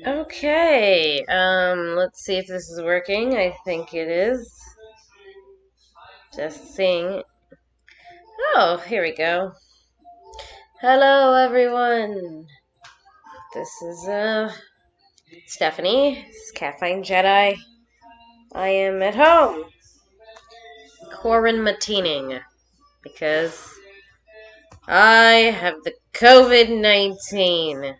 Okay, let's see if this is working. I think it is. Just seeing. Oh, here we go. Hello, everyone. This is, Stephanie. This is Caffinejedi. I am at home. Quarantining. Because I have the COVID-19.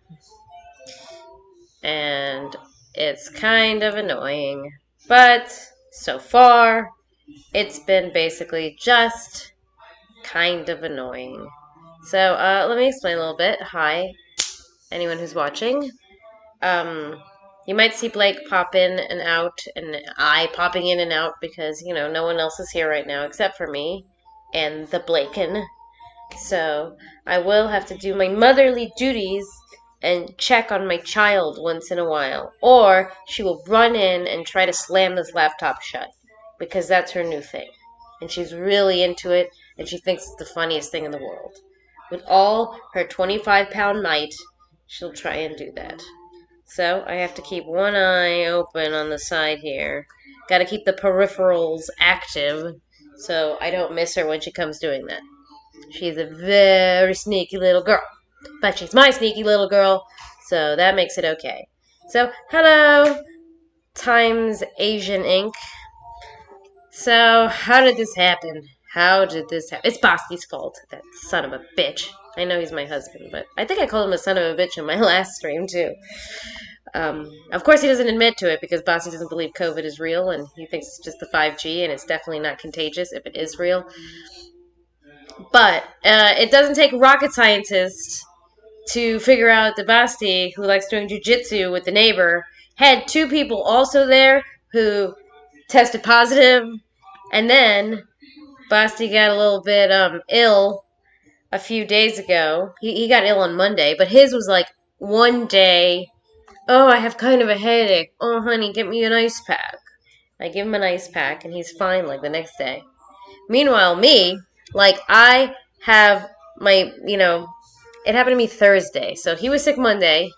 And it's kind of annoying. But, so far, it's been basically just kind of annoying. So, let me explain a little bit. Hi, anyone who's watching. Um, you might see Blake pop in and out, and I popping in and out because, no one else is here right now except for me and the Blaken. So, I will have to do my motherly duties and check on my child once in a while. Or she will run in and try to slam this laptop shut because that's her new thing. And she's really into it, and she thinks it's the funniest thing in the world. With all her 25-pound might, she'll try and do that. So I have to keep one eye open on the side here. Gotta keep the peripherals active so I don't miss her when she comes doing that. She's a very sneaky little girl. But she's my sneaky little girl, so that makes it okay. So, hello, Times Asian Inc. So, how did this happen? How did this happen? It's Basti's fault, that son of a bitch. I know he's my husband, but I think I called him a son of a bitch in my last stream, too. Of course, he doesn't admit to it because Basti doesn't believe COVID is real, and he thinks it's just the 5G, and it's definitely not contagious if it is real. But it doesn't take rocket scientists to figure out that Basti, who likes doing jujitsu with the neighbor, had two people also there who tested positive, and then Basti got a little bit ill a few days ago. He got ill on Monday, but his was like one day. Oh, I have kind of a headache. Oh, honey, get me an ice pack. I give him an ice pack, and he's fine like the next day. Meanwhile, me, like, I have my, it happened to me Thursday. So he was sick Monday.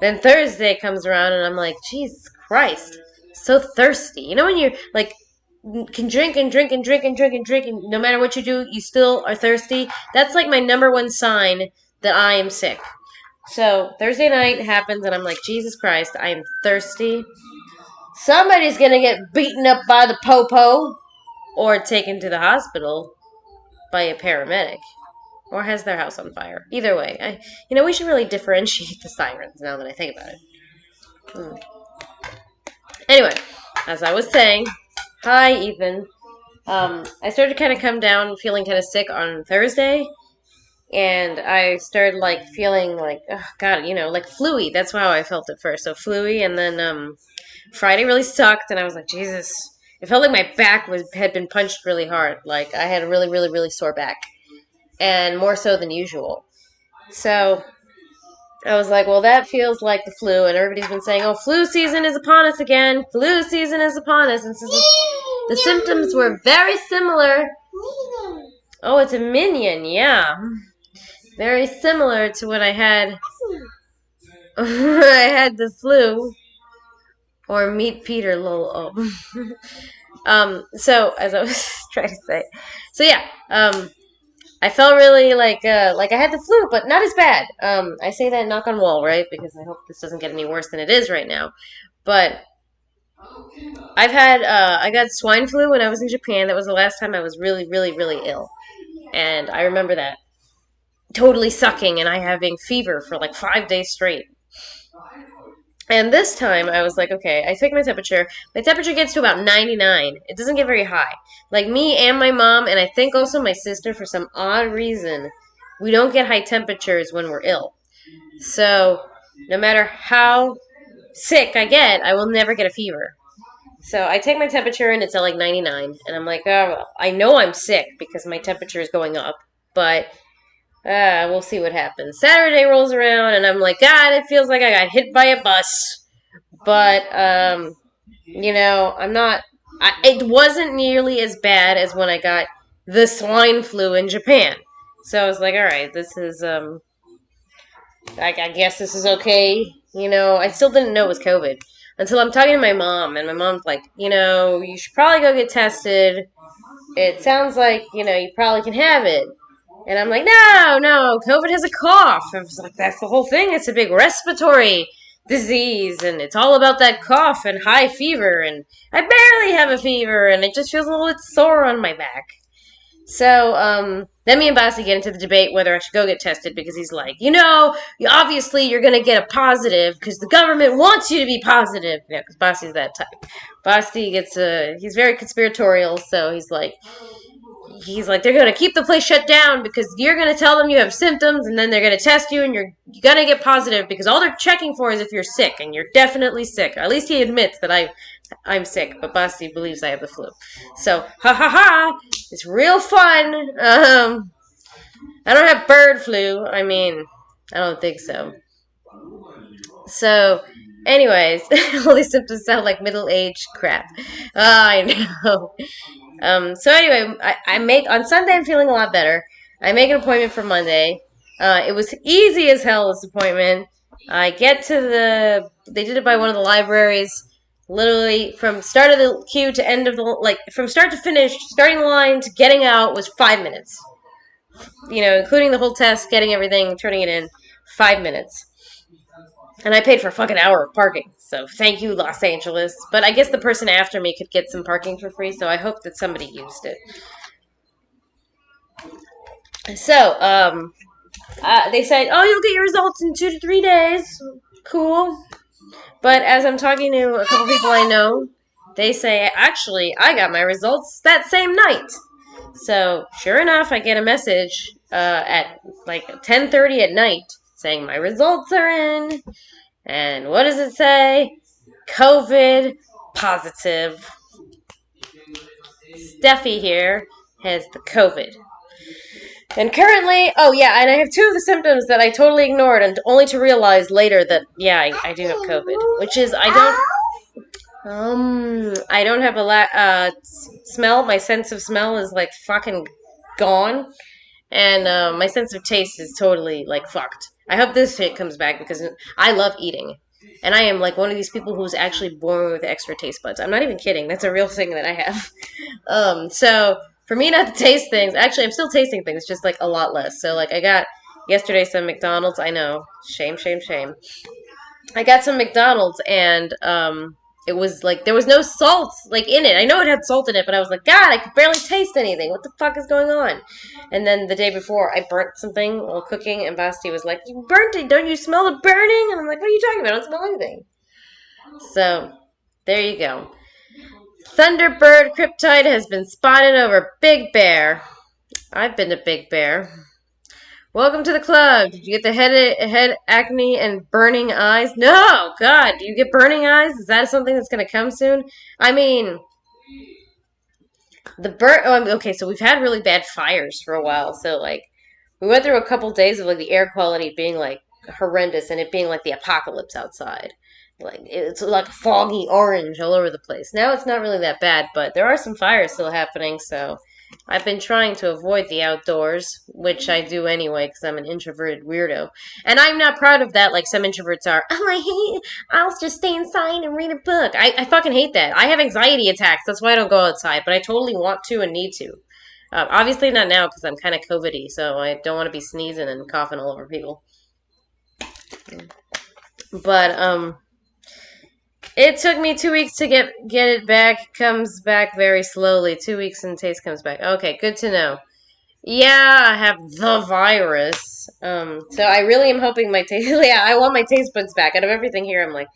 Then Thursday comes around, and I'm like, Jesus Christ, so thirsty. You know when you're, like, can drink and drink and drink and drink and drink, and no matter what you do, you still are thirsty? That's, like, my number one sign that I am sick. So Thursday night happens, and I'm like, Jesus Christ, I am thirsty. Somebody's gonna get beaten up by the popo or taken to the hospital by a paramedic or has their house on fire. Either way, we should really differentiate the sirens now that I think about it. Anyway, as I was saying, hi Ethan. I started to kind of come down feeling kind of sick on Thursday, and I started like feeling like, oh god, like flu-y. That's how I felt at first. So flu-y, and then Friday really sucked, and I was like, Jesus. It felt like my back had been punched really hard. Like I had a really, really, really sore back, and more so than usual. So I was like, well, that feels like the flu, and everybody's been saying, oh, flu season is upon us again. Flu season is upon us, and since the symptoms were very similar. Oh, it's a minion, yeah. Very similar to when I had I had the flu. Or meet Peter, lol. Oh. So as I was trying to say. So yeah, I felt really like I had the flu, but not as bad. I say that knock on wall, right? Because I hope this doesn't get any worse than it is right now. But I got swine flu when I was in Japan. That was the last time I was really, really, really ill. And I remember that totally sucking and I having fever for like 5 days straight. And this time I was like, okay, I take my temperature. My temperature gets to about 99. It doesn't get very high. Like me and my mom, and I think also my sister, for some odd reason, we don't get high temperatures when we're ill. So no matter how sick I get, I will never get a fever. So I take my temperature and it's at like 99. And I'm like, oh, well, I know I'm sick because my temperature is going up. But we'll see what happens. Saturday rolls around, and I'm like, God, it feels like I got hit by a bus. But, I'm not. It wasn't nearly as bad as when I got the swine flu in Japan. So I was like, all right, this is I guess this is okay. I still didn't know it was COVID until I'm talking to my mom, and my mom's like, you should probably go get tested. It sounds like, you probably can have it. And I'm like, no, no, COVID has a cough. I was like, that's the whole thing. It's a big respiratory disease, and it's all about that cough and high fever. And I barely have a fever, and it just feels a little bit sore on my back. So, then me and Bossy get into the debate whether I should go get tested because he's like, obviously you're gonna get a positive because the government wants you to be positive. Yeah, because Bossy's that type. Bossy he's very conspiratorial, so he's like, they're gonna keep the place shut down because you're gonna tell them you have symptoms and then they're gonna test you and you're gonna get positive because all they're checking for is if you're sick and you're definitely sick. Or at least he admits that I'm sick, but Basti believes I have the flu. So, ha ha ha! It's real fun. I don't have bird flu. I mean, I don't think so. So, anyways, all these symptoms sound like middle-aged crap. I know. So anyway, I make on Sunday. I'm feeling a lot better. I make an appointment for Monday. It was easy as hell. This appointment. I get to They did it by one of the libraries. Literally, from start of the queue to end of from start to finish, starting the line to getting out was 5 minutes. Including the whole test, getting everything, turning it in, 5 minutes. And I paid for a fucking hour of parking. So thank you, Los Angeles. But I guess the person after me could get some parking for free, so I hope that somebody used it. So, they said, oh, you'll get your results in 2 to 3 days. Cool. But as I'm talking to a couple people I know, they say, actually, I got my results that same night. So, sure enough, I get a message at like 10:30 at night saying my results are in. And what does it say? COVID positive. Steffi here has the COVID. And currently, oh yeah, and I have 2 of the symptoms that I totally ignored, and only to realize later that, yeah, I do have COVID. Which is, I don't have smell. My sense of smell is like fucking gone. And my sense of taste is totally like fucked. I hope this shit comes back because I love eating. And I am like one of these people who's actually born with extra taste buds. I'm not even kidding. That's a real thing that I have. So for me not to taste things, actually I'm still tasting things, just like a lot less. So like I got yesterday some McDonald's. I know, shame, shame, shame. I got some McDonald's and it was like there was no salt like in it. I know it had salt in it, but I was like, God, I could barely taste anything. What the fuck is going on? And then the day before, I burnt something while cooking, and Basti was like, "You burnt it? Don't you smell the burning?" And I'm like, "What are you talking about? I don't smell anything." So there you go. Thunderbird Cryptide has been spotted over Big Bear. I've been to Big Bear. Welcome to the club. Did you get the head acne and burning eyes? No, God, do you get burning eyes? Is that something that's going to come soon? I mean, okay, so we've had really bad fires for a while. So like, we went through a couple days of like the air quality being like horrendous and it being like the apocalypse outside. Like it's like foggy orange all over the place. Now it's not really that bad, but there are some fires still happening. So I've been trying to avoid the outdoors, which I do anyway because I'm an introverted weirdo. And I'm not proud of that like some introverts are. Oh, I'll just stay inside and read a book. I fucking hate that. I have anxiety attacks. That's why I don't go outside, but I totally want to and need to. Obviously not now because I'm kind of COVID-y, so I don't want to be sneezing and coughing all over people. But, it took me 2 weeks to get it back. It comes back very slowly. 2 weeks and taste comes back. Okay, good to know. Yeah, I have the virus. So I really am hoping my taste. Yeah, I want my taste buds back. Out of everything here, I'm like,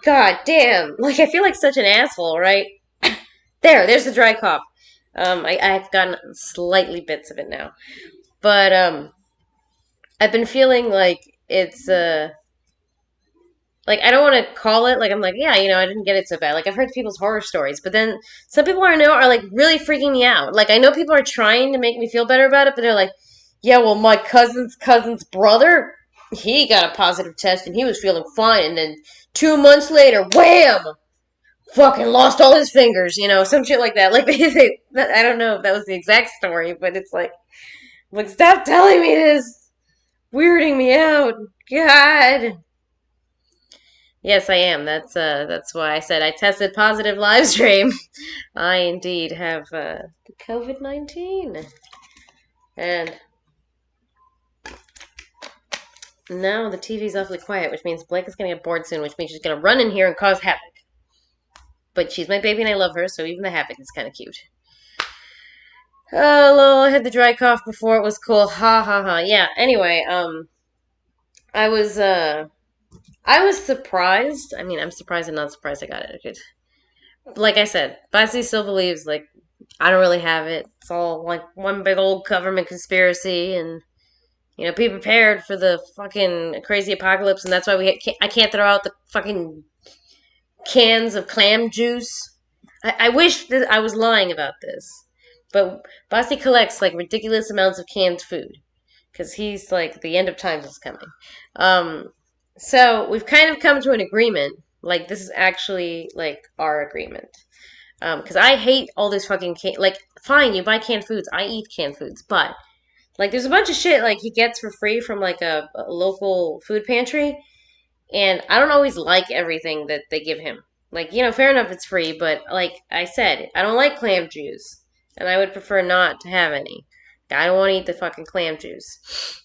God damn! Like I feel like such an asshole, right? There's the dry cough. I've gotten slightly bits of it now, but I've been feeling like it's like I don't want to call it like I'm like yeah I didn't get it so bad. Like I've heard people's horror stories, but then some people I know are like really freaking me out. Like I know people are trying to make me feel better about it, but they're like, yeah, well my cousin's brother, he got a positive test and he was feeling fine, and then 2 months later, wham, fucking lost all his fingers, some shit like that. Like I don't know if that was the exact story, but it's like stop telling me this, weirding me out. God. Yes, I am. That's why I said I tested positive live stream. I indeed have the COVID-19. And now the TV's awfully quiet, which means Blake is gonna get bored soon, which means she's gonna run in here and cause havoc. But she's my baby and I love her, so even the havoc is kind of cute. Oh, lol, I had the dry cough before it was cool. Ha ha ha. Yeah, anyway, I was I was surprised. I mean, I'm surprised and not surprised I got it. Okay. Like I said, Betsy still believes like I don't really have it. It's all like one big old government conspiracy, and be prepared for the fucking crazy apocalypse, and that's why I can't throw out the fucking cans of clam juice. I wish that I was lying about this, but Bossy collects like ridiculous amounts of canned food because he's like the end of times is coming. Um, so we've kind of come to an agreement. Like this is actually like our agreement. Because I hate all this fucking like fine, you buy canned foods. I eat canned foods, but like there's a bunch of shit like he gets for free from like a local food pantry, and I don't always like everything that they give him. Like, fair enough, it's free, but like I said, I don't like clam juice, and I would prefer not to have any. I don't want to eat the fucking clam juice.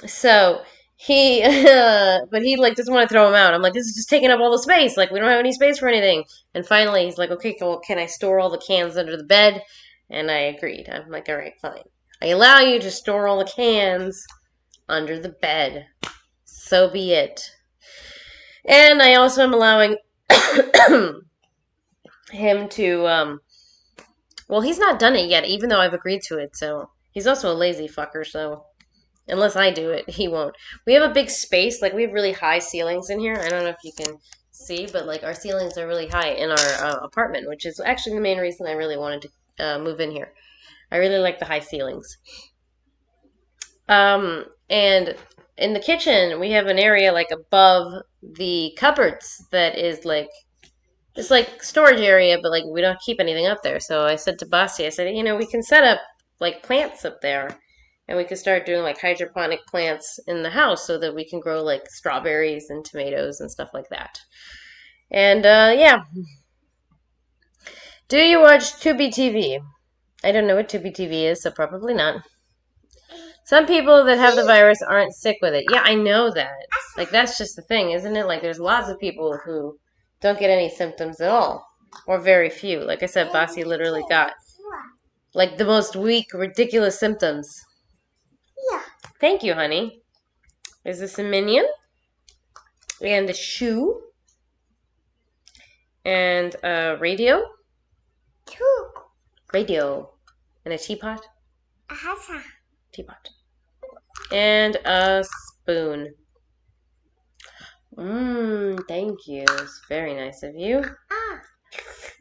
So he, but he like doesn't want to throw them out. I'm like, this is just taking up all the space. Like, we don't have any space for anything. And finally, he's like, okay, well, can I store all the cans under the bed? And I agreed. I'm like, all right, fine. I allow you to store all the cans under the bed. So be it. And I also am allowing him to, well, he's not done it yet, even though I've agreed to it, so he's also a lazy fucker, so unless I do it, he won't. We have a big space, like we have really high ceilings in here. I don't know if you can see, but like our ceilings are really high in our apartment, which is actually the main reason I really wanted to move in here. I really like the high ceilings. And in the kitchen, we have an area like above the cupboards that is like it's like storage area, but like we don't keep anything up there. So I said to Basti, I said, we can set up like plants up there, and we could start doing like hydroponic plants in the house so that we can grow like strawberries and tomatoes and stuff like that. And yeah, do you watch Tubi TV? I don't know what Tubi TV is, so probably not. Some people that have the virus aren't sick with it. Yeah, I know that. Like, that's just the thing, isn't it? Like, there's lots of people who don't get any symptoms at all. Or very few. Like I said, Bossy literally got, like, the most weak, ridiculous symptoms. Yeah. Thank you, honey. Is this a minion? And a shoe? And a radio? Radio. And a teapot? Teapot. And a spoon. Thank you. It's very nice of you.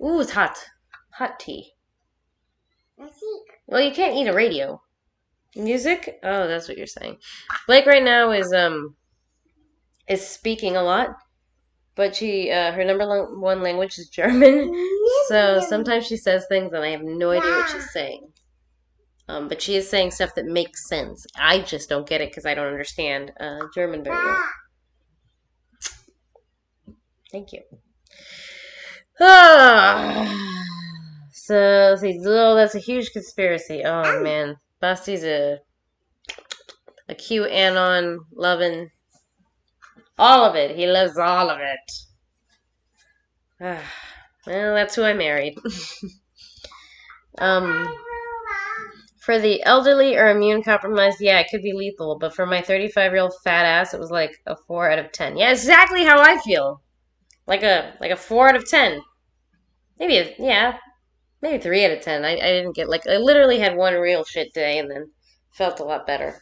Ooh, it's hot. Hot tea. Well, you can't eat a radio. Music? Oh, that's what you're saying. Blake right now is speaking a lot, but her number one language is German. So sometimes she says things and I have no idea what she's saying. But she is saying stuff that makes sense. I just don't get it because I don't understand German very well. Thank you. So, see, that's a huge conspiracy. Oh, man. Basti's a QAnon loving all of it. He loves all of it. Well, that's who I married. For the elderly or immune compromised, yeah, it could be lethal. But for my 35-year-old fat ass, it was like a 4 out of 10. Yeah, exactly how I feel. Like a 4 out of 10. Maybe 3 out of 10. I didn't get, like, I literally had one real shit day and then felt a lot better.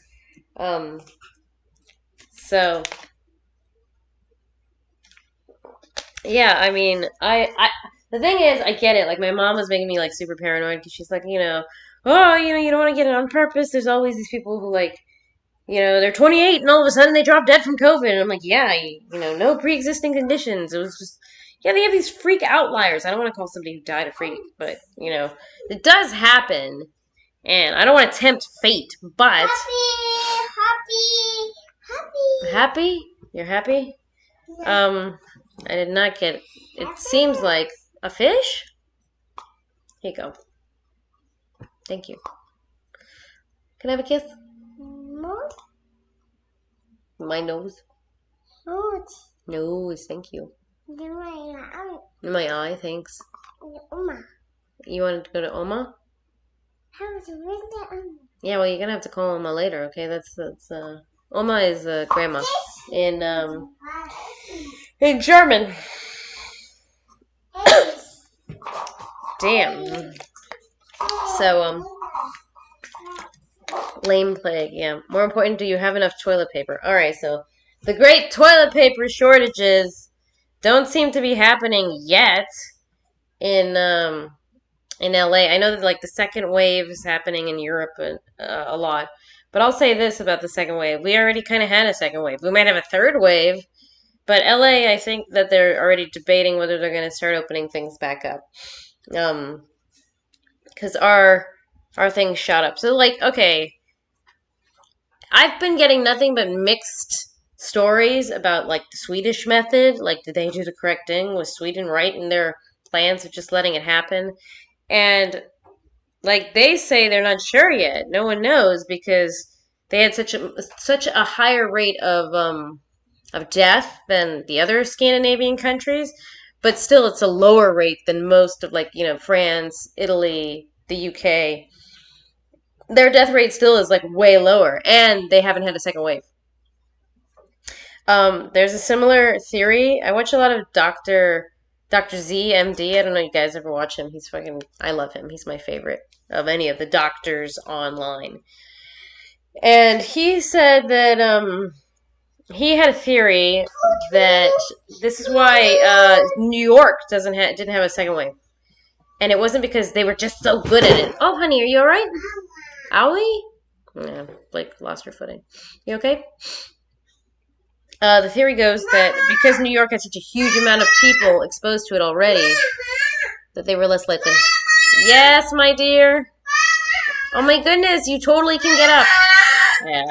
So, yeah, I mean, the thing is, I get it. Like, my mom was making me, like, super paranoid because she's like, oh, you don't want to get it on purpose. There's always these people who, like, they're 28 and all of a sudden they drop dead from COVID. And I'm like, yeah, no pre-existing conditions. It was just, yeah, they have these freak outliers. I don't want to call somebody who died a freak, but, it does happen. And I don't want to tempt fate, but... Happy? You're happy? I did not get. It seems like a fish. Here you go. Thank you. Can I have a kiss? My nose. Nose. Thank you. My eye. Thanks. You wanted to go to Oma? Yeah, well, you're gonna have to call Oma later, okay? That's Oma is grandma in German. Damn. So lame plague. Yeah. More important, do you have enough toilet paper? All right. So the great toilet paper shortages don't seem to be happening yet in LA. I know that like the second wave is happening in Europe a lot. But I'll say this about the second wave. We already kind of had a second wave. We might have a third wave, but LA, I think that they're already debating whether they're going to start opening things back up. Because our things shot up. So like, okay, I've been getting nothing but mixed stories about like the Swedish method. Like, did they do the correct thing? Was Sweden right in their plans of just letting it happen? And like they say they're not sure yet. No one knows because they had such a higher rate of death than the other Scandinavian countries, but still it's a lower rate than most of like, France, Italy, the UK. Their death rate still is like way lower and they haven't had a second wave. There's a similar theory. I watch a lot of Dr. Z, MD. I don't know if you guys ever watch him. I love him. He's my favorite of any of the doctors online. And he said that he had a theory that this is why New York didn't have a second wave, and it wasn't because they were just so good at it. Oh, honey, are you all right? Owie? Yeah, Blake lost her footing. You okay? The theory goes that because New York had such a huge amount of people exposed to it already, that they were less likely. Yes, my dear. Oh my goodness, you totally can get up. Yeah.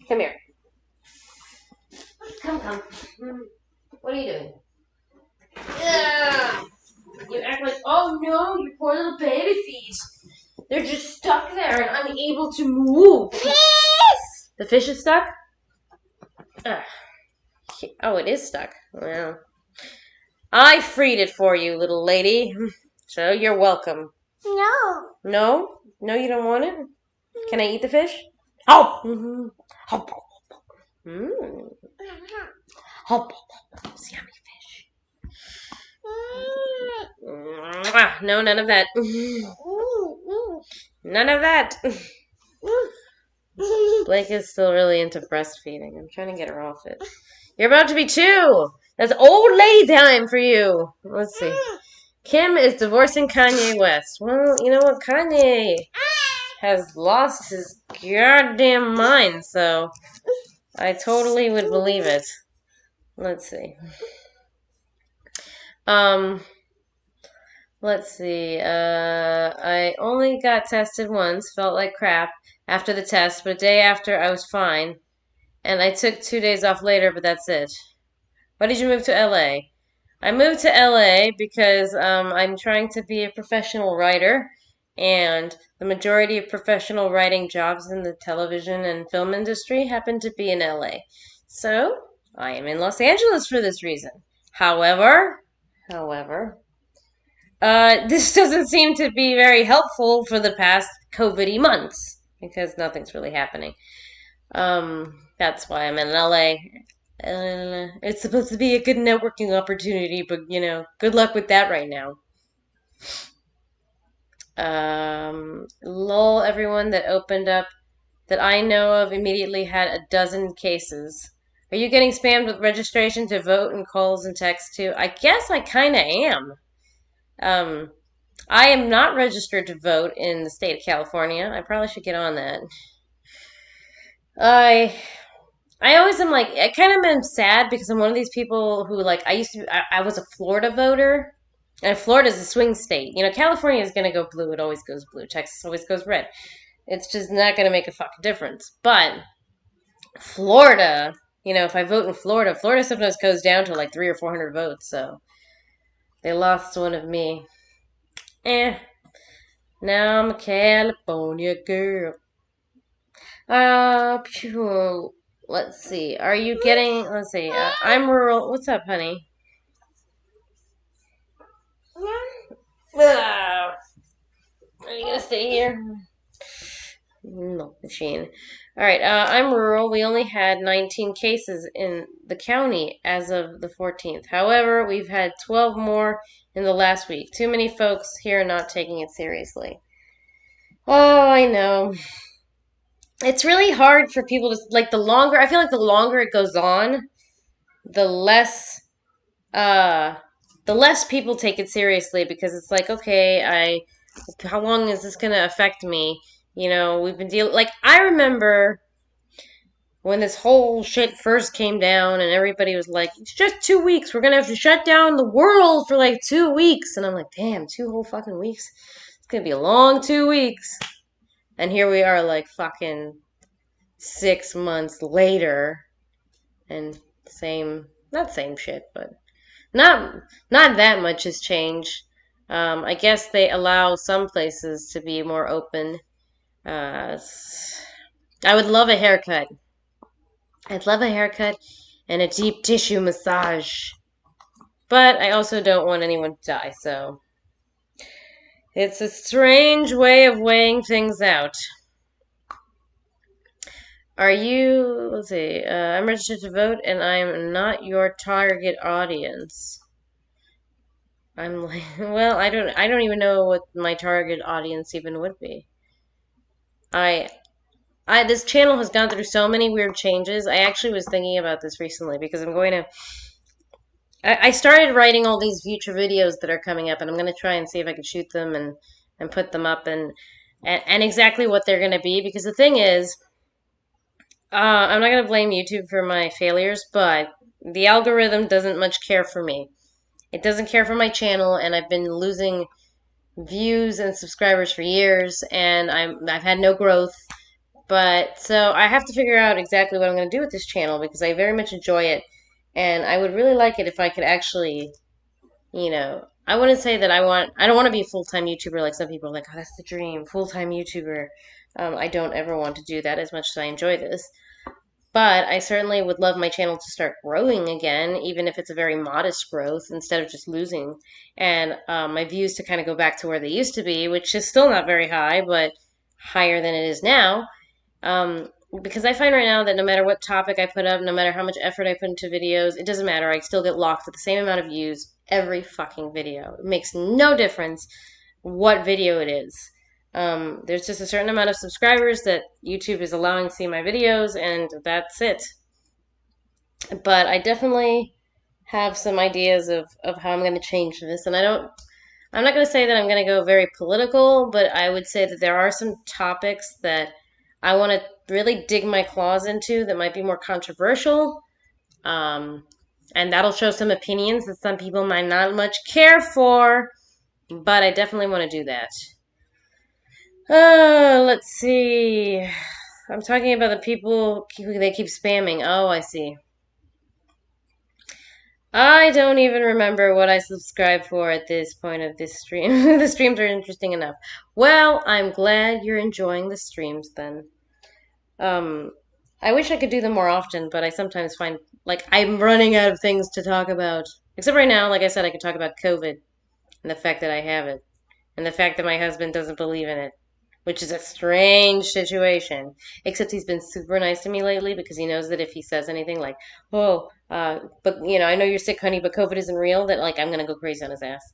Come here. Come. What are you doing? Yeah. You act like, oh no, your poor little baby feet. They're just stuck there and unable to move. Fish! The fish is stuck? Oh, it is stuck. Well, I freed it for you, little lady. So you're welcome. No. No? No, you don't want it? Can I eat the fish? Oh! Mm-hmm. Mmm. Oh, it's yummy fish. No, none of that. None of that. Blake is still really into breastfeeding. I'm trying to get her off it. You're about to be 2. That's old lady time for you. Let's see. Kim is divorcing Kanye West. Well, you know what? Kanye has lost his goddamn mind, so I totally would believe it. Let's see. Let's see. I only got tested once, felt like crap after the test, but a day after I was fine. And I took 2 days off later, but that's it. Why did you move to LA? I moved to LA because I'm trying to be a professional writer, and the majority of professional writing jobs in the television and film industry happen to be in LA. So I am in Los Angeles for this reason. However, this doesn't seem to be very helpful for the past COVID-y months because nothing's really happening. That's why I'm in LA. It's supposed to be a good networking opportunity, but good luck with that right now. Lol, everyone that opened up that I know of immediately had a dozen cases. Are you getting spammed with registration to vote and calls and texts too? I guess I kind of am. I am not registered to vote in the state of California. I probably should get on that. I always am like, I kind of am sad because I'm one of these people who like, I was a Florida voter, and Florida's a swing state. California is going to go blue. It always goes blue. Texas always goes red. It's just not going to make a fucking difference. But Florida, if I vote in Florida, Florida sometimes goes down to like 300 or 400 votes, so they lost one of me. Eh, now I'm a California girl. Let's see. Are you getting, let's see, I'm rural. What's up, honey? Ugh. Are you gonna stay here? No, machine. All right, I'm rural. We only had 19 cases in the county as of the 14th. However, we've had 12 more in the last week. Too many folks here are not taking it seriously. Oh, I know. It's really hard for people to, like, I feel like the longer it goes on, the less, uh, the less people take it seriously because it's like, okay, how long is this gonna affect me? We've been dealing, like, I remember when this whole shit first came down and everybody was like, it's just 2 weeks. We're going to have to shut down the world for like 2 weeks. And I'm like, damn, 2 whole fucking weeks? It's going to be a long 2 weeks. And here we are like fucking 6 months later and not same shit, but not, not that much has changed. I guess they allow some places to be more open. Uh, I would love a haircut. I'd love a haircut and a deep tissue massage. But I also don't want anyone to die, so it's a strange way of weighing things out. Let's see, I'm registered to vote and I'm not your target audience. I'm like, well, I don't even know what my target audience even would be. I, this channel has gone through so many weird changes. I actually was thinking about this recently because I started writing all these future videos that are coming up, and I'm gonna try and see if I can shoot them and put them up and exactly what they're gonna be. Because the thing is, I'm not gonna blame YouTube for my failures, but the algorithm doesn't much care for me. It doesn't care for my channel, and I've been losing views and subscribers for years, and I've had no growth. But so I have to figure out exactly what I'm gonna do with this channel because I very much enjoy it, and I would really like it if I could actually I wouldn't say that I don't want to be a full-time YouTuber like some people are like, oh, that's the dream, full-time YouTuber. I don't ever want to do that as much as I enjoy this. But I certainly would love my channel to start growing again, even if it's a very modest growth instead of just losing. And my views to kind of go back to where they used to be, which is still not very high, but higher than it is now. Um, because I find right now that no matter what topic I put up, no matter how much effort I put into videos, it doesn't matter. I still get locked with the same amount of views every fucking video. It makes no difference what video it is. There's just a certain amount of subscribers that YouTube is allowing to see my videos, and that's it. But I definitely have some ideas of how I'm going to change this, and I'm not going to say that I'm going to go very political, but I would say that there are some topics that I want to really dig my claws into that might be more controversial. Um, and that'll show some opinions that some people might not much care for, but I definitely want to do that. Let's see. I'm talking about the people who they keep spamming. Oh, I see. I don't even remember what I subscribed for at this point of this stream. The streams are interesting enough. Well, I'm glad you're enjoying the streams then. Um, I wish I could do them more often, but I sometimes find like I'm running out of things to talk about. Except right now, like I said, I could talk about COVID and the fact that I have it, and the fact that my husband doesn't believe in it, which is a strange situation. Except he's been super nice to me lately because he knows that if he says anything like, "Oh, but I know you're sick, honey, but COVID isn't real," that like I'm gonna go crazy on his ass.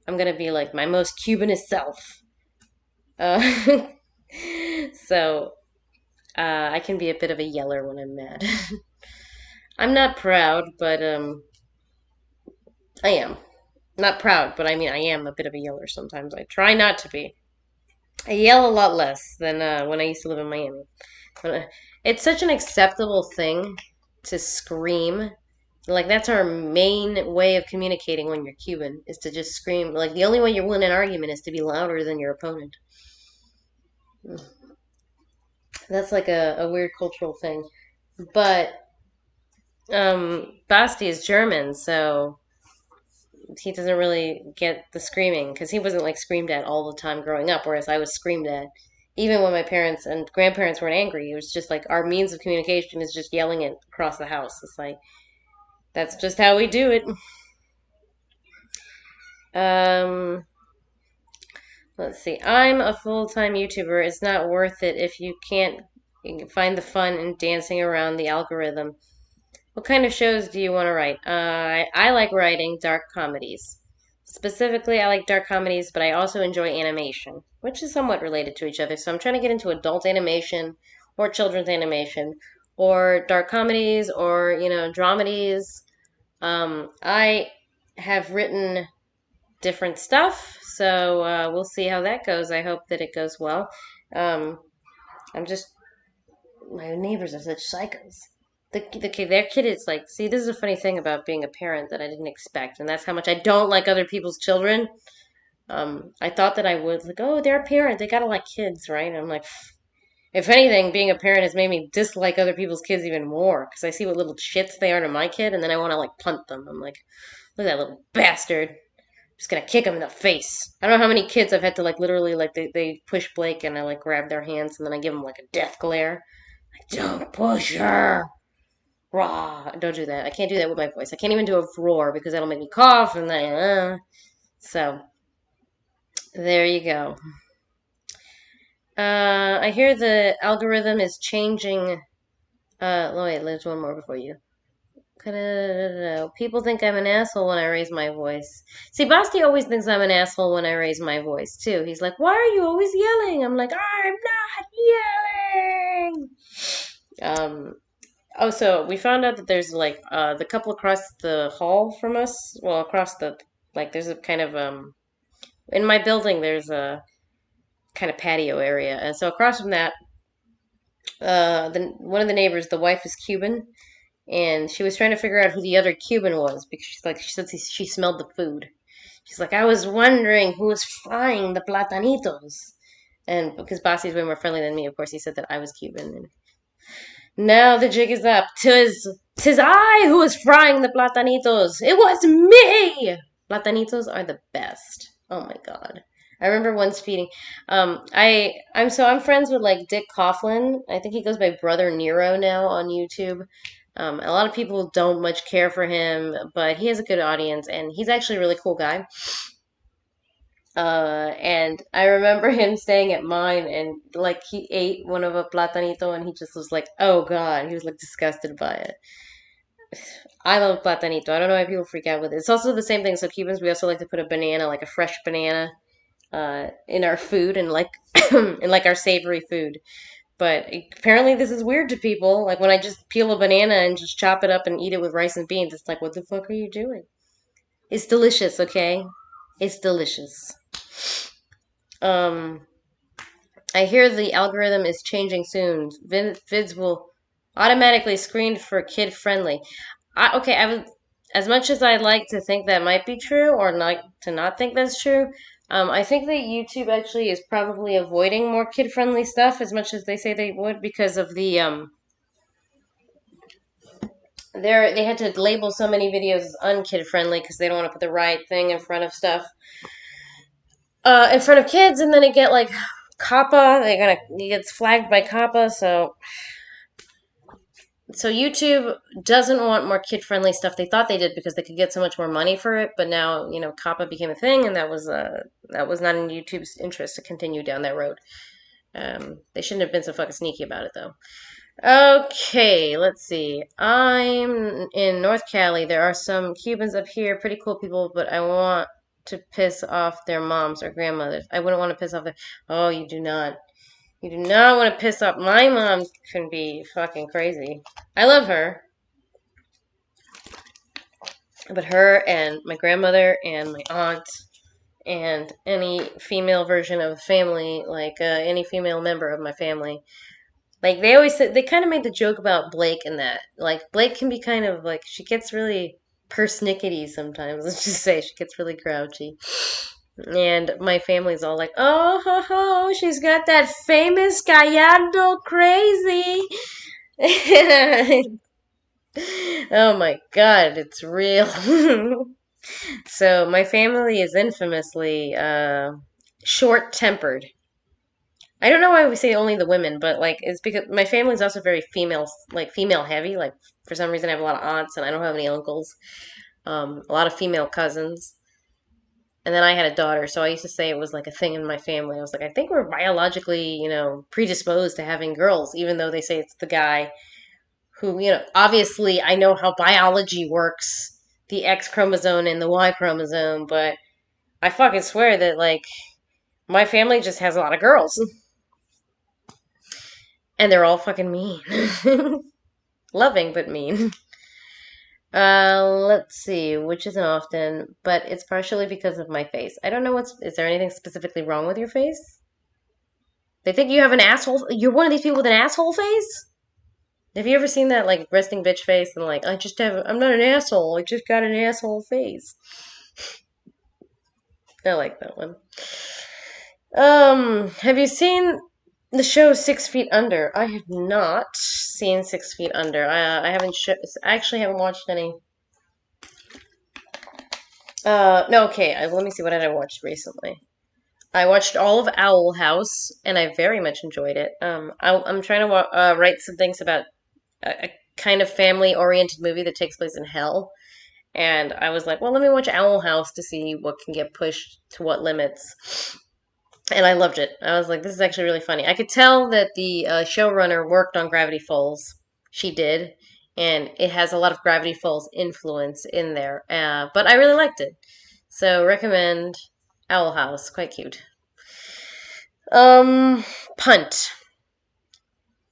I'm gonna be like my most Cubanist self. Uh, so I can be a bit of a yeller when I'm mad. I'm not proud, but I am. Not proud, but I mean I am a bit of a yeller sometimes. I try not to be. I yell a lot less than when I used to live in Miami. It's such an acceptable thing to scream. Like that's our main way of communicating when you're Cuban is to just scream. Like the only way you win an argument is to be louder than your opponent. That's like a weird cultural thing. But Basti is German, so he doesn't really get the screaming because he wasn't like screamed at all the time growing up, whereas I was screamed at. Even when my parents and grandparents weren't angry, it was just like our means of communication is just yelling it across the house. It's like that's just how we do it. Um, let's see. I'm a full-time YouTuber. It's not worth it if you can't find the fun in dancing around the algorithm. What kind of shows do you want to write? I like writing dark comedies. Specifically, I like dark comedies, but I also enjoy animation, which is somewhat related to each other. So I'm trying to get into adult animation or children's animation or dark comedies or, dramedies. I have written different stuff, so we'll see how that goes. I hope that it goes well. Um, I'm just my neighbors are such psychos. Their kid is like, see, this is a funny thing about being a parent that I didn't expect, and that's how much I don't like other people's children. I thought that I would, like, oh, they're a parent, they gotta like kids, right? And I'm like, if anything, being a parent has made me dislike other people's kids even more because I see what little shits they are to my kid, and then I want to like punt them. I'm like, look at that little bastard. Just gonna kick him in the face. I don't know how many kids I've had to like literally like they push Blake and I like grab their hands and then I give them like a death glare. Like, don't push her. Raw. Don't do that. I can't do that with my voice. I can't even do a roar because that'll make me cough and then so there you go. I hear the algorithm is changing. Wait, there's one more before you. People think I'm an asshole when I raise my voice. See, Basti always thinks I'm an asshole when I raise my voice too. He's like, "Why are you always yelling?" I'm like, "I'm not yelling." Um, Oh, so we found out that there's like the couple across the hall from us. Well, across the like there's a kind of in my building there's a kind of patio area, and so across from that, the one of the neighbors, the wife is Cuban, and she was trying to figure out who the other Cuban was because she said she smelled the food. She's like, I was wondering who was frying the platanitos, and because Basi's way more friendly than me, of course, he said that I was Cuban, and now the jig is up. Tis I who was frying the platanitos. It was me. Platanitos are the best. Oh my god. I remember once feeding. I'm friends with like Dick Coughlin. I think he goes by Brother Nero now on YouTube. A lot of people don't much care for him, but he has a good audience, and he's actually a really cool guy. And I remember him staying at mine and like he ate one of a platanito and he just was like, oh God, he was like disgusted by it. I love platanito. I don't know why people freak out with it. It's also the same thing. So Cubans, we also like to put a banana, like a fresh banana, in our food and like, in like our savory food. But apparently this is weird to people. Like when I just peel a banana and just chop it up and eat it with rice and beans, it's like, what the fuck are you doing? It's delicious, okay? It's delicious. Um, I hear the algorithm is changing soon. Vids will automatically screen for kid friendly. Okay, I would, as much as I'd like to think that might be true, or not think that's true. I think that YouTube actually is probably avoiding more kid friendly stuff as much as they say they would because of the they had to label so many videos as unkid friendly because they don't want to put the right thing in front of stuff in front of kids, and then it get like COPPA. It gets flagged by COPPA, so YouTube doesn't want more kid-friendly stuff. They thought they did because they could get so much more money for it, but now COPPA became a thing, and that was not in YouTube's interest to continue down that road. They shouldn't have been so fucking sneaky about it though. Okay, let's see. I'm in North Cali. There are some Cubans up here, pretty cool people, but I want to piss off their moms or grandmothers. I wouldn't want to piss off their. Oh, you do not. You do not want to piss off. My mom can be fucking crazy. I love her, but her and my grandmother and my aunt and any female version of the family, like any female member of my family, like they always said, they kind of made the joke about Blake and that. Like Blake can be kind of like she gets really persnickety sometimes. Let's just say she gets really grouchy. And my family's all like, oh, ho, ho, she's got that famous Gallardo crazy. Oh my God, it's real. So my family is infamously short-tempered. I don't know why we say only the women, but like it's because my family is also very female, like female heavy. Like for some reason, I have a lot of aunts and I don't have any uncles. A lot of female cousins. And then I had a daughter, so I used to say it was like a thing in my family. I was like, I think we're biologically, predisposed to having girls, even though they say it's the guy who, obviously I know how biology works, the X chromosome and the Y chromosome, but I fucking swear that like my family just has a lot of girls, and they're all fucking mean, loving but mean. Let's see, which isn't often, but it's partially because of my face. I don't know is there anything specifically wrong with your face? They think you have an asshole. You're one of these people with an asshole face? Have you ever seen that, like, resting bitch face and, like, I'm not an asshole. I just got an asshole face. I like that one. Have you seen the show 6 Feet Under? I have not seen 6 Feet Under. I haven't, I actually haven't watched any. No, okay, let me see, what did I watch recently? I watched all of Owl House, and I very much enjoyed it. I'm trying to write some things about a kind of family-oriented movie that takes place in hell, and I was like, well, let me watch Owl House to see what can get pushed to what limits. And I loved it. I was like, this is actually really funny. I could tell that the showrunner worked on Gravity Falls. She did, and it has a lot of Gravity Falls influence in there. But I really liked it, so recommend Owl House. Quite cute. Um, Punt.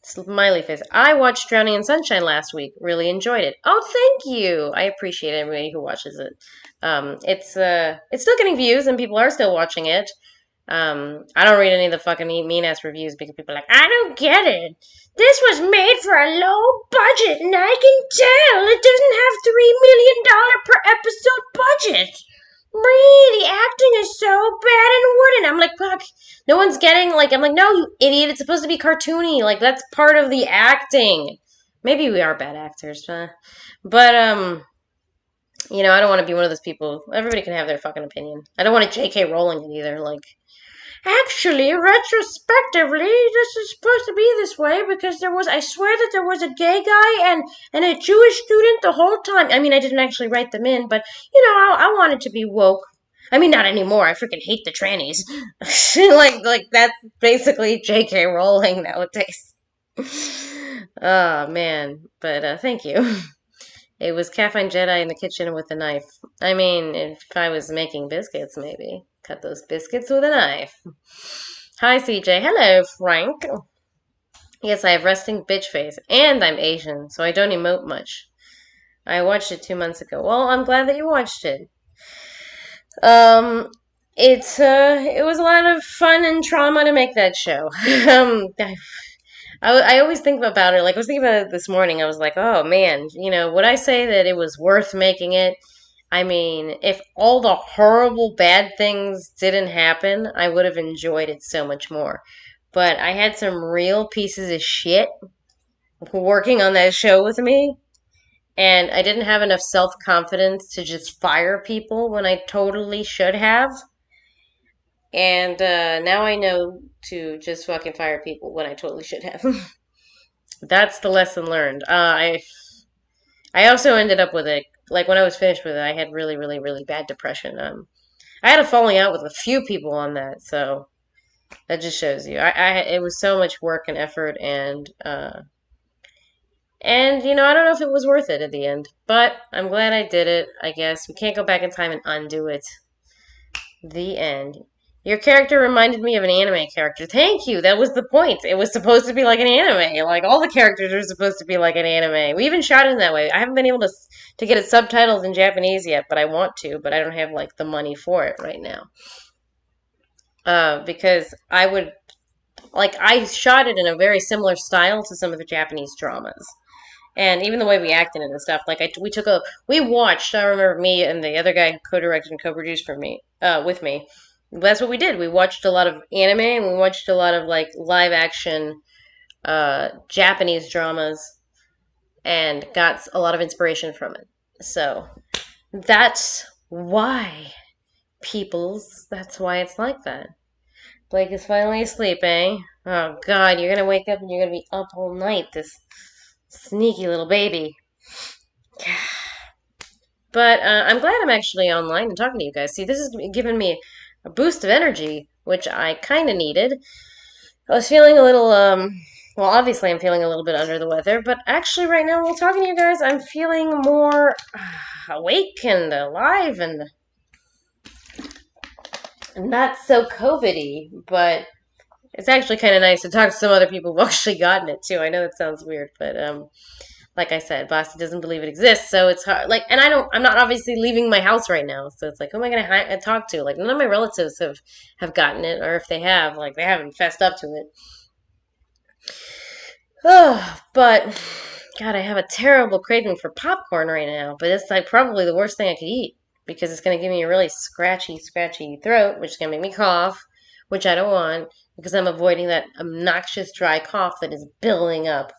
Smiley face. I watched Drowning in Sunshine last week. Really enjoyed it. Oh, thank you. I appreciate everybody who watches it. It's still getting views and people are still watching it. I don't read any of the fucking mean ass reviews because people are like, I don't get it. This was made for a low budget, and I can tell it doesn't have $3 million per episode budget. The acting is so bad and wooden. I'm like, fuck. No one's getting, like, I'm like, no, you idiot. It's supposed to be cartoony. Like, that's part of the acting. Maybe we are bad actors, but, I don't want to be one of those people. Everybody can have their fucking opinion. I don't want to J.K. Rowling it either. Like, actually, retrospectively, this is supposed to be this way because I swear that there was a gay guy and a Jewish student the whole time. I mean, I didn't actually write them in, but, I wanted to be woke. I mean, not anymore. I freaking hate the trannies. like that's basically J.K. Rowling nowadays. Oh, man. But, thank you. It was Caffinejedi in the kitchen with a knife. I mean, if I was making biscuits, maybe. Cut those biscuits with a knife. Hi, CJ. Hello, Frank. Yes, I have resting bitch face, and I'm Asian, so I don't emote much. I watched it 2 months ago. Well, I'm glad that you watched it. Um, it was a lot of fun and trauma to make that show. I always think about it. Like I was thinking about it this morning. I was like, oh man, would I say that it was worth making it? I mean, if all the horrible bad things didn't happen, I would have enjoyed it so much more. But I had some real pieces of shit working on that show with me, and I didn't have enough self-confidence to just fire people when I totally should have. And now I know to just fucking fire people when I totally should have. That's the lesson learned. I also ended up with it, like when I was finished with it, I had really, really, really bad depression. I had a falling out with a few people on that, so that just shows you. It was so much work and effort, and I don't know if it was worth it at the end, but I'm glad I did it. I guess we can't go back in time and undo it. The end. Your character reminded me of an anime character. Thank you. That was the point. It was supposed to be like an anime. Like all the characters are supposed to be like an anime. We even shot it in that way. I haven't been able to get it subtitled in Japanese yet, but I want to. But I don't have like the money for it right now. Because I shot it in a very similar style to some of the Japanese dramas. And even the way we acted it and stuff, like we watched. I remember me and the other guy who co-directed and co-produced for me, with me. That's what we did. We watched a lot of anime and we watched a lot of like live action, Japanese dramas. and got a lot of inspiration from it. So that's why, peoples, that's why it's like that. Blake is finally asleep, eh? Oh god, you're gonna wake up and you're gonna be up all night, this sneaky little baby. But I'm glad I'm actually online and talking to you guys. See, this has given me a boost of energy, which I kind of needed. I was feeling a little, well, obviously I'm feeling a little bit under the weather, but actually right now while talking to you guys, I'm feeling more awake and alive and not so COVID-y, but it's actually kind of nice to talk to some other people who've actually gotten it too. I know that sounds weird, but like I said, Boston doesn't believe it exists, so it's hard. Like, and I'm not obviously leaving my house right now, so it's like, who am I gonna talk to? Like, none of my relatives have gotten it, or if they have, like, they haven't fessed up to it. Oh, but God, I have a terrible craving for popcorn right now. But it's like probably the worst thing I could eat because it's gonna give me a really scratchy throat, which is gonna make me cough, which I don't want because I'm avoiding that obnoxious dry cough that is building up.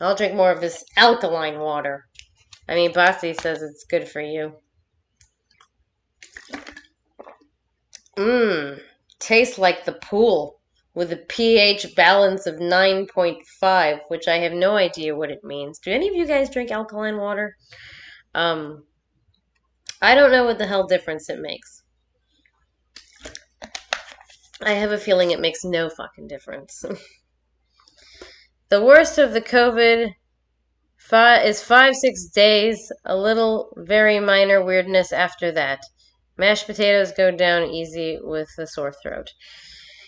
I'll drink more of this alkaline water. I mean, Bossy says it's good for you. Mmm. Tastes like the pool with a pH balance of 9.5, which I have no idea what it means. Do any of you guys drink alkaline water? Um, I don't know what the hell difference it makes. I have a feeling it makes no fucking difference. The worst of the COVID is 5-6 days, a little very minor weirdness after that. Mashed potatoes go down easy with the sore throat.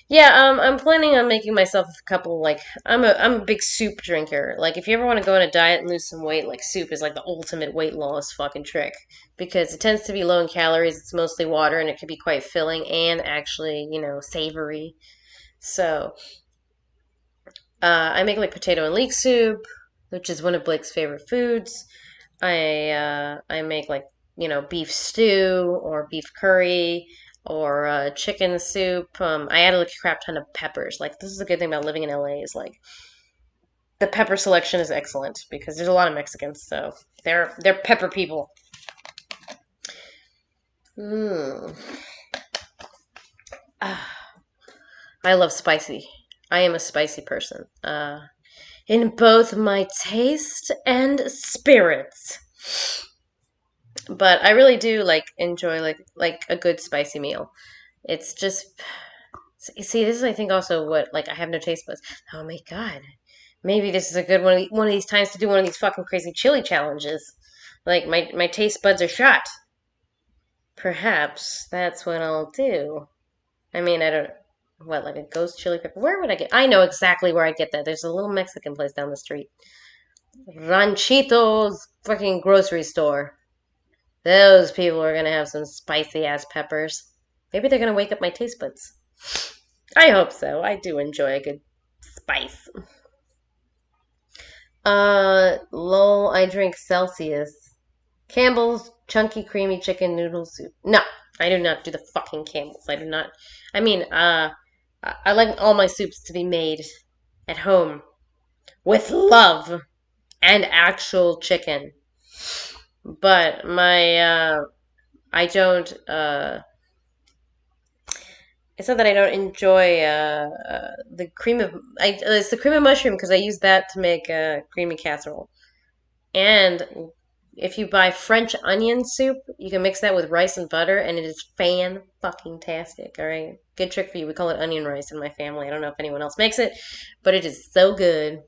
Yeah, I'm planning on making myself a couple, like, I'm a big soup drinker. Like, if you ever want to go on a diet and lose some weight, like, soup is like the ultimate weight loss fucking trick. Because it tends to be low in calories, it's mostly water, and it can be quite filling and actually, savory. So, I make like potato and leek soup, which is one of Blake's favorite foods. I make like beef stew or beef curry or chicken soup. I add like a crap ton of peppers. Like this is a good thing about living in LA is like the pepper selection is excellent because there's a lot of Mexicans, so they're pepper people. Mm. Ah, I love spicy. I am a spicy person. In both my taste and spirits. But I really do like enjoy like a good spicy meal. It's just see this is I think also what like I have no taste buds. Oh my god, maybe this is a good one of these times to do one of these fucking crazy chili challenges. Like my taste buds are shot. Perhaps that's what I'll do. I mean I don't what like a ghost chili pepper. Where would I get? I know exactly where I get that. There's a little Mexican place down the street. Ranchito's fucking grocery store. Those people are gonna have some spicy ass peppers. Maybe they're gonna wake up my taste buds. I hope so. I do enjoy a good spice. Lol, I drink Celsius. Campbell's chunky creamy chicken noodle soup. No, I do not do the fucking Campbell's. I do not. I mean, I like all my soups to be made at home with love and actual chicken. But I don't, it's not that I don't enjoy the cream of it's the cream of mushroom because I use that to make creamy casserole. And if you buy French onion soup, you can mix that with rice and butter, and it is fan fucking tastic. All right, good trick for you. We call it onion rice in my family. I don't know if anyone else makes it, but it is so good.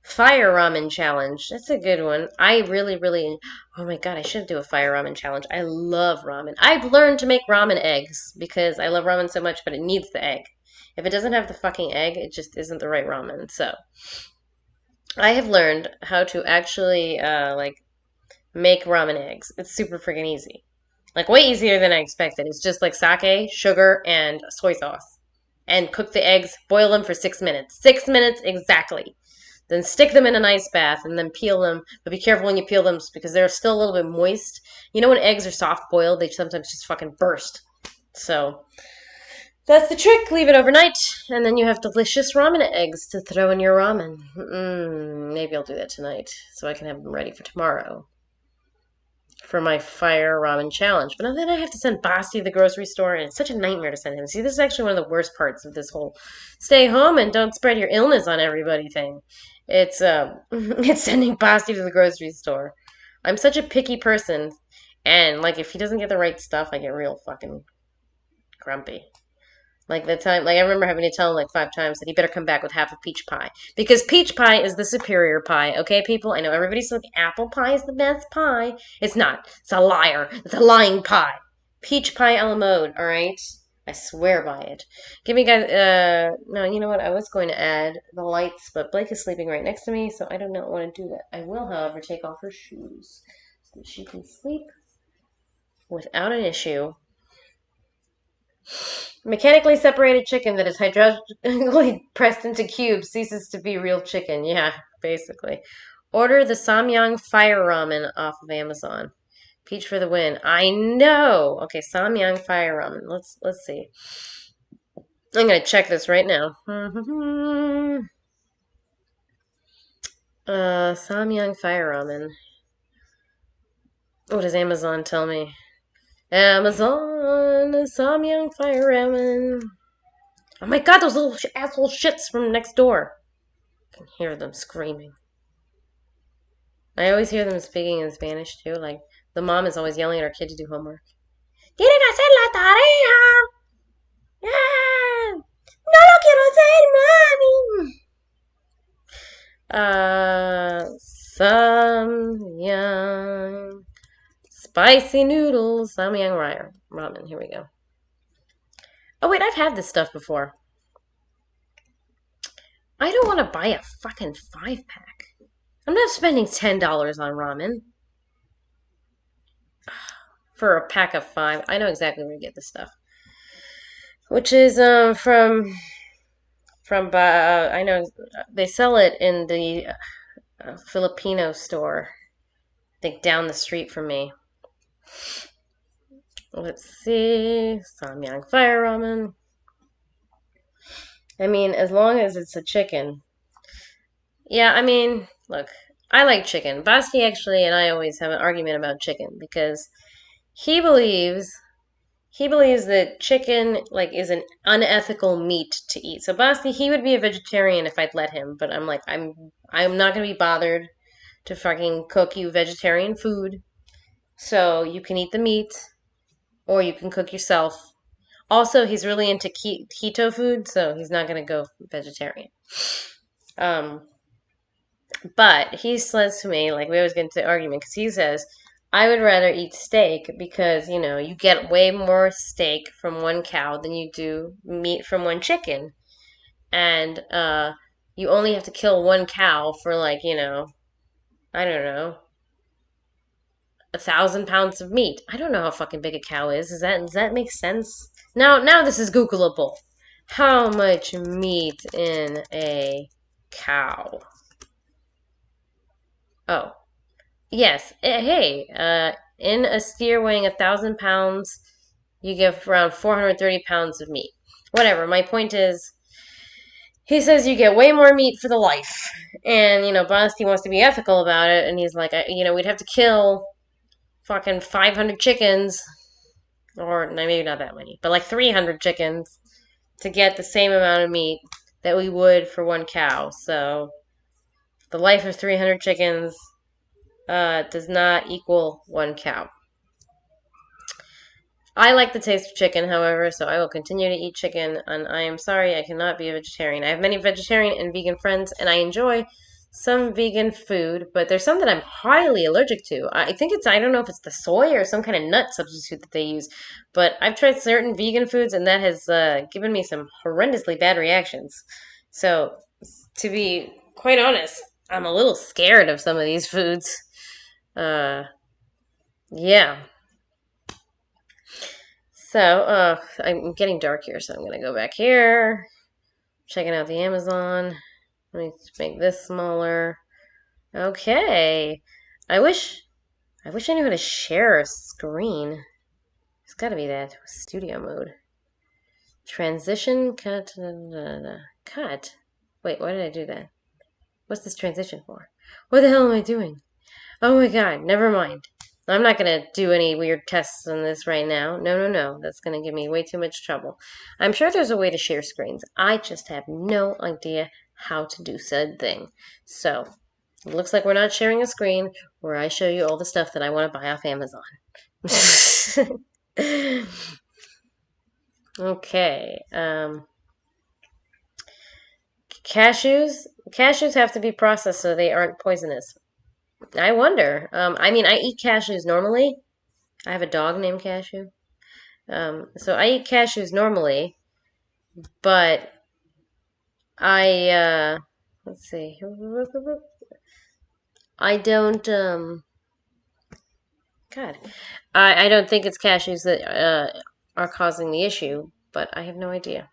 Fire ramen challenge. That's a good one. I really, really. Oh my god, I should do a fire ramen challenge. I love ramen. I've learned to make ramen eggs because I love ramen so much, but it needs the egg. If it doesn't have the fucking egg, it just isn't the right ramen. So I have learned how to actually like make ramen eggs. It's super freaking easy. Like way easier than I expected. It's just like sake, sugar, and soy sauce. And cook the eggs, boil them for 6 minutes. 6 minutes exactly. Then stick them in an ice bath and then peel them. But be careful when you peel them because they're still a little bit moist. You know when eggs are soft boiled, they sometimes just fucking burst. So That's the trick. Leave it overnight, and then you have delicious ramen eggs to throw in your ramen. Maybe I'll do that tonight so I can have them ready for tomorrow for my fire ramen challenge. But then I have to send Basti to the grocery store, and it's such a nightmare to send him. See, this is actually one of the worst parts of this whole stay home and don't spread your illness on everybody thing. It's it's sending Basti to the grocery store. I'm such a picky person, and like if he doesn't get the right stuff, I get real fucking grumpy. Like the time, like I remember having to tell him like 5 times that he better come back with half a peach pie because peach pie is the superior pie. Okay, people. I know everybody's like apple pie is the best pie. It's not. It's a liar. It's a lying pie. Peach pie a la mode. All right. I swear by it. Give me guys. No, you know what? I was going to add the lights, but Blake is sleeping right next to me, so I do not want to do that. I will, however, take off her shoes so that she can sleep without an issue. Mechanically separated chicken that is hydraulically pressed into cubes ceases to be real chicken. Yeah, basically. Order the Samyang Fire Ramen off of Amazon. Peach for the win. I know. Okay, Samyang Fire Ramen. Let's see. I'm gonna check this right now. Samyang Fire Ramen. What does Amazon tell me? Amazon Samyang Fire Ramen. Oh my god, those little asshole shits from next door. I can hear them screaming. I always hear them speaking in Spanish too. Like, the mom is always yelling at her kid to do homework. ¡Tiene que hacer la tarea! ¡Ah! ¡No lo quiero hacer, mami! Samyang. Spicy noodles. Samyang ramen. Here we go. Oh, wait, I've had this stuff before. I don't want to buy a fucking 5-pack. I'm not spending $10 on ramen. For a pack of 5. I know exactly where to get this stuff. Which is from I know they sell it in the Filipino store. I think down the street from me. Let's see. Samyang Fire Ramen. I mean, as long as it's a chicken. Yeah, I mean, look, I like chicken. Basti actually and I always have an argument about chicken because he believes that chicken like is an unethical meat to eat. So Basti, he would be a vegetarian if I'd let him, but I'm like I'm not gonna be bothered to fucking cook you vegetarian food. So you can eat the meat or you can cook yourself. Also, he's really into keto food, so he's not gonna go vegetarian. Um, but he says to me, like we always get into the argument, because he says, I would rather eat steak because, you get way more steak from one cow than you do meat from one chicken. And you only have to kill one cow for like, I don't know, 1,000 pounds of meat. I don't know how fucking big a cow is. Does that make sense? Now this is Googleable. How much meat in a cow? Oh, yes. Hey, in a steer weighing 1,000 pounds, you get around 430 pounds of meat. Whatever. My point is, he says you get way more meat for the life, and Basti wants to be ethical about it, and he's like, we'd have to kill fucking 500 chickens, or maybe not that many, but like 300 chickens to get the same amount of meat that we would for one cow. So the life of 300 chickens does not equal one cow. I like the taste of chicken, however, so I will continue to eat chicken, and I am sorry I cannot be a vegetarian. I have many vegetarian and vegan friends, and I enjoy some vegan food, but there's some that I'm highly allergic to. I don't know if it's the soy or some kind of nut substitute that they use, but I've tried certain vegan foods, and that has given me some horrendously bad reactions. So, to be quite honest, I'm a little scared of some of these foods. Yeah. So, I'm getting dark here, so I'm gonna go back here. Checking out the Amazon. Let me make this smaller. Okay. I wish I knew how to share a screen. It's gotta be that studio mode. Transition, cut, cut. Wait, why did I do that? What's this transition for? What the hell am I doing? Oh my god, never mind. I'm not going to do any weird tests on this right now. No, no, no. That's going to give me way too much trouble. I'm sure there's a way to share screens. I just have no idea how to do said thing. So, it looks like we're not sharing a screen where I show you all the stuff that I want to buy off Amazon. Okay. Cashews have to be processed so they aren't poisonous. I wonder. I mean, I eat cashews normally. I have a dog named Cashew. So I eat cashews normally, but let's see. I don't, God. I don't think it's cashews that, are causing the issue, but I have no idea.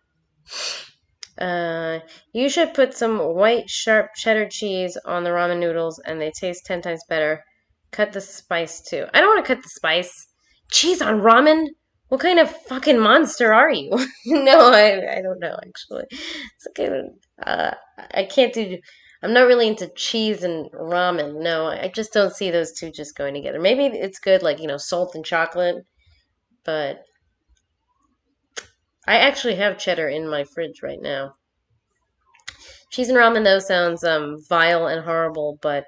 You should put some white, sharp cheddar cheese on the ramen noodles, and they taste 10 times better. Cut the spice too. I don't want to cut the spice. Cheese on ramen? What kind of fucking monster are you? No, I don't know actually. It's okay. I can't do. I'm not really into cheese and ramen. No, I just don't see those two just going together. Maybe it's good, like salt and chocolate, but I actually have cheddar in my fridge right now. Cheese and ramen though sounds vile and horrible, but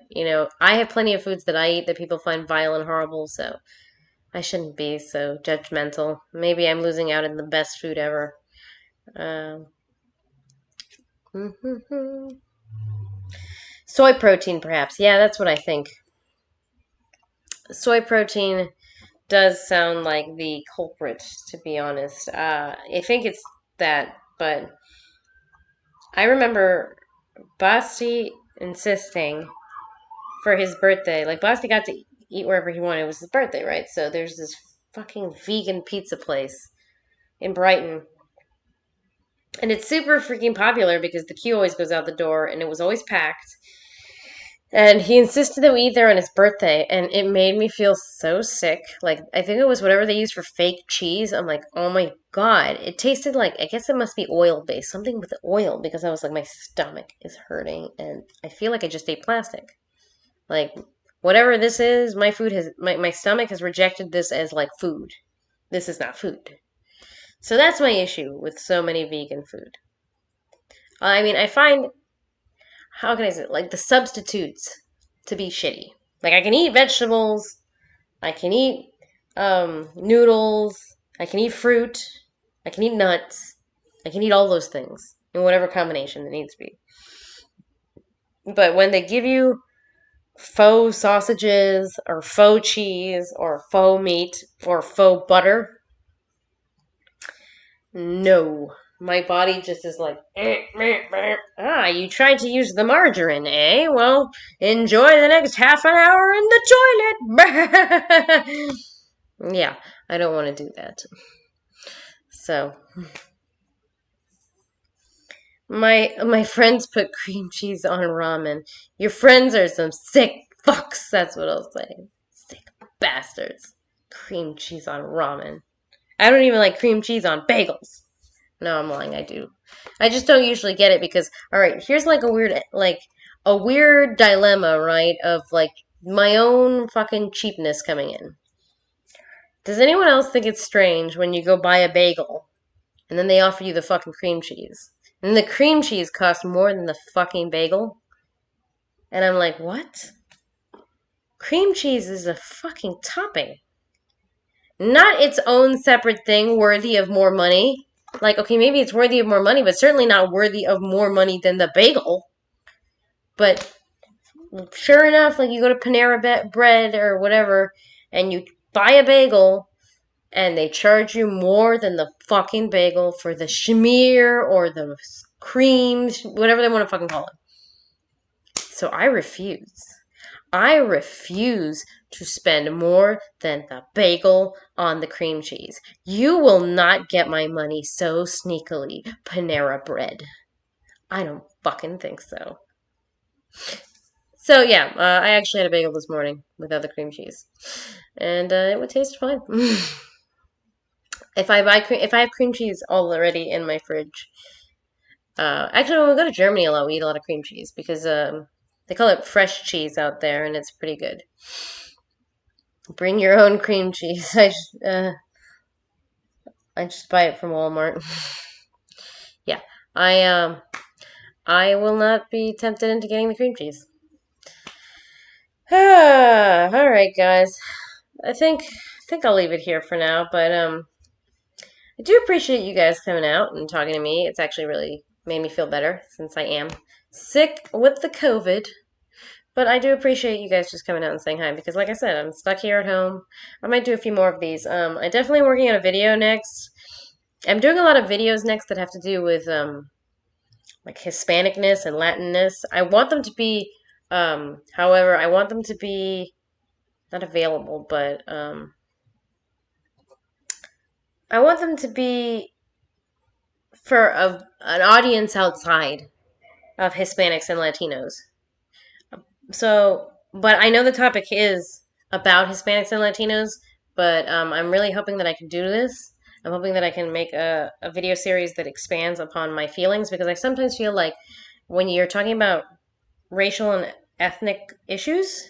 I have plenty of foods that I eat that people find vile and horrible, so I shouldn't be so judgmental. Maybe I'm losing out on the best food ever. Um, Soy protein, perhaps. Yeah, that's what I think. Soy protein does sound like the culprit, to be honest. I think it's that, but I remember Basti insisting for his birthday. Like, Basti got to eat wherever he wanted. It was his birthday, right? So there's this fucking vegan pizza place in Brighton. And it's super freaking popular because the queue always goes out the door and it was always packed. And he insisted that we eat there on his birthday, and it made me feel so sick. Like, I think it was whatever they used for fake cheese. I'm like, oh my god. It tasted like, I guess it must be oil based, something with the oil, because I was like, my stomach is hurting, and I feel like I just ate plastic. Like, whatever this is, my stomach has rejected this as like food. This is not food. So that's my issue with so many vegan food. I mean, I find, how can I say it? Like the substitutes to be shitty. Like I can eat vegetables, I can eat noodles, I can eat fruit, I can eat nuts, I can eat all those things in whatever combination it needs to be. But when they give you faux sausages or faux cheese or faux meat or faux butter, no. My body just is like, ah, you tried to use the margarine, eh? Well, enjoy the next half an hour in the toilet. Yeah, I don't want to do that. So, my friends put cream cheese on ramen. Your friends are some sick fucks, that's what I'll say. Sick bastards. Cream cheese on ramen. I don't even like cream cheese on bagels. No, I'm lying. I do. I just don't usually get it because, all right, here's like a weird dilemma, right? Of like my own fucking cheapness coming in. Does anyone else think it's strange when you go buy a bagel and then they offer you the fucking cream cheese? And the cream cheese costs more than the fucking bagel? And I'm like, what? Cream cheese is a fucking topping. Not its own separate thing worthy of more money. Like, okay, maybe it's worthy of more money, but certainly not worthy of more money than the bagel. But sure enough, like you go to Panera Bread or whatever, and you buy a bagel, and they charge you more than the fucking bagel for the schmear or the cream, whatever they want to fucking call it. So I refuse. I refuse to spend more than the bagel on the cream cheese. You will not get my money so sneakily, Panera Bread. I don't fucking think so. So yeah, I actually had a bagel this morning without the cream cheese, and it would taste fine. if I have cream cheese already in my fridge, actually when we go to Germany a lot, we eat a lot of cream cheese because they call it fresh cheese out there, and it's pretty good. Bring your own cream cheese. I just buy it from Walmart. Yeah, I I will not be tempted into getting the cream cheese. All right, guys. I think I'll leave it here for now, but I do appreciate you guys coming out and talking to me. It's actually really made me feel better since I am sick with the COVID. But I do appreciate you guys just coming out and saying hi because, like I said, I'm stuck here at home. I might do a few more of these. I definitely am working on a video next. I'm doing a lot of videos next that have to do with like Hispanicness and Latinness. I want them to be, however, I want them to be not available, but I want them to be for an audience outside of Hispanics and Latinos. So, but I know the topic is about Hispanics and Latinos, but I'm really hoping that I can do this. I'm hoping that I can make a video series that expands upon my feelings because I sometimes feel like when you're talking about racial and ethnic issues,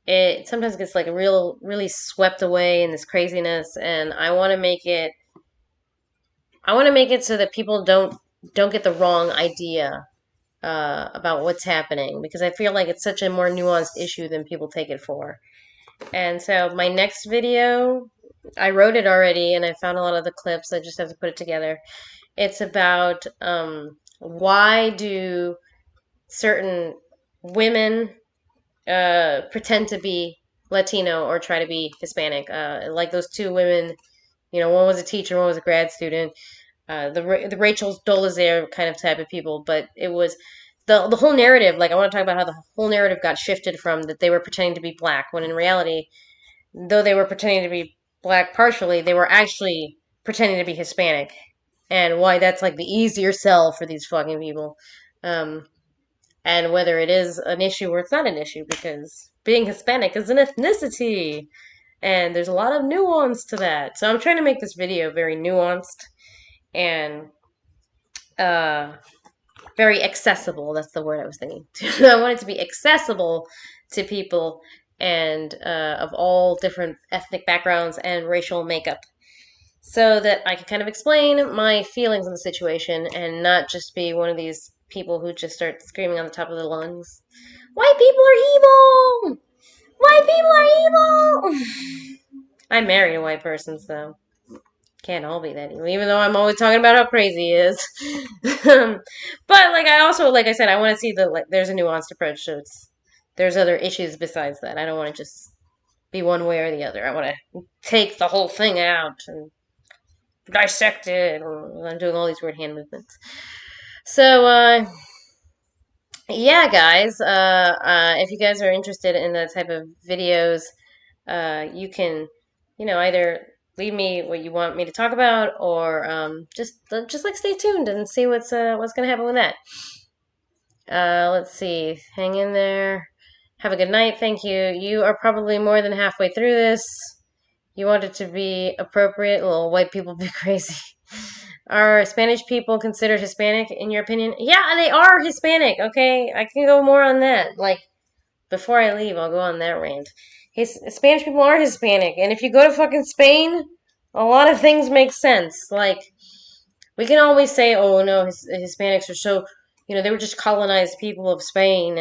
it sometimes gets like really swept away in this craziness, and I want to make it so that people don't get the wrong idea about what's happening because I feel like it's such a more nuanced issue than people take it for. And so my next video, I wrote it already and I found a lot of the clips. I just have to put it together. It's about why do certain women pretend to be Latino or try to be Hispanic. Like those two women, one was a teacher, one was a grad student. The Rachel Dolezal kind of type of people, but it was the whole narrative. Like I want to talk about how the whole narrative got shifted from that they were pretending to be black, when in reality, though they were pretending to be black partially, they were actually pretending to be Hispanic, and why that's like the easier sell for these fucking people. Um, and whether it is an issue or it's not an issue, because being Hispanic is an ethnicity, and there's a lot of nuance to that. So I'm trying to make this video very nuanced and uh, very accessible. That's the word I was thinking. I want it to be accessible to people and of all different ethnic backgrounds and racial makeup, so that I can kind of explain my feelings on the situation and not just be one of these people who just start screaming on the top of their lungs, "White people are evil! White people are evil!" I married a white person, so can't all be that evil, even though I'm always talking about how crazy he is. But like I also, like I said, I want to see the like there's a nuanced approach, so there's other issues besides that. I don't want to just be one way or the other. I want to take the whole thing out and dissect it. I'm doing all these weird hand movements. So yeah, guys, if you guys are interested in that type of videos, you can, either leave me what you want me to talk about, or just like stay tuned and see what's gonna happen with that. Let's see. Hang in there. Have a good night. Thank you. You are probably more than halfway through this. You want it to be appropriate. Well, white people be crazy. Are Spanish people considered Hispanic in your opinion? Yeah, they are Hispanic, okay? I can go more on that. Like, before I leave, I'll go on that rant. Spanish people are Hispanic, and if you go to fucking Spain, a lot of things make sense. Like, we can always say, oh no, Hispanics are so, they were just colonized people of Spain,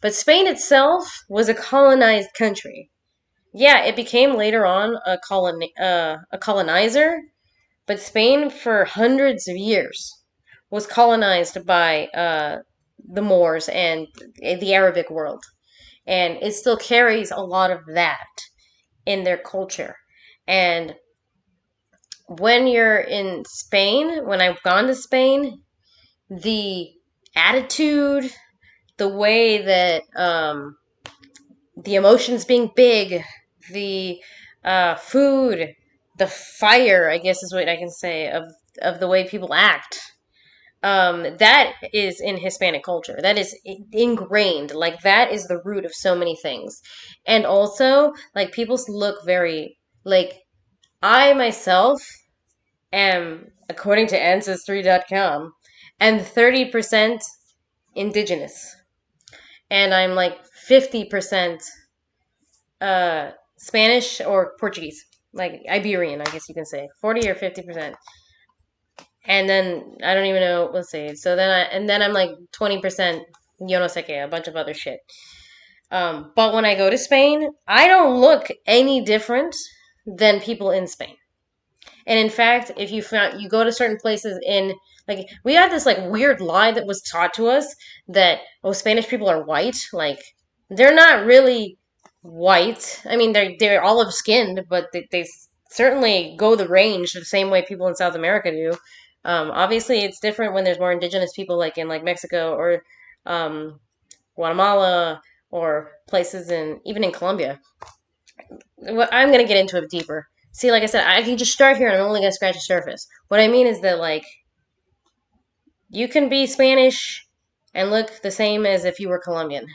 but Spain itself was a colonized country. Yeah, it became later on a colonizer, but Spain for hundreds of years was colonized by the Moors and the Arabic world, and it still carries a lot of that in their culture. And when you're in Spain, when I've gone to Spain, the attitude, the way that the emotions being big, the food, the fire, I guess is what I can say, of the way people act. That is in Hispanic culture. That is ingrained. Like that is the root of so many things. And also, like people look very like I myself am, according to Ancestry.com, am 30% indigenous. And I'm like 50% Spanish or Portuguese. Like Iberian, I guess you can say. 40 or 50%. And then I don't even know, let's see. So then I'm like 20% yo no sé qué, a bunch of other shit. But when I go to Spain, I don't look any different than people in Spain. And in fact, if you go to certain places in like we had this like weird lie that was taught to us that Spanish people are white. Like they're not really white. I mean they're olive skinned, but they certainly go the range the same way people in South America do. Obviously, it's different when there's more indigenous people, like in like Mexico or um, Guatemala or places in even in Colombia. Well, I'm gonna get into it deeper. See, like I said, I can just start here and I'm only gonna scratch the surface. What I mean is that like you can be Spanish and look the same as if you were Colombian,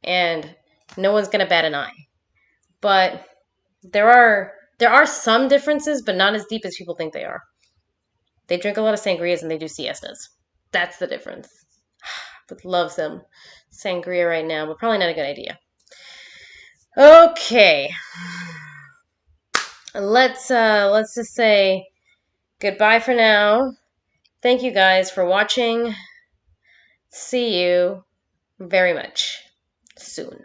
and no one's gonna bat an eye. But there are some differences, but not as deep as people think they are. They drink a lot of sangrias and they do siestas. That's the difference. Would love some sangria right now, but probably not a good idea. Okay, let's just say goodbye for now. Thank you guys for watching. See you very much soon.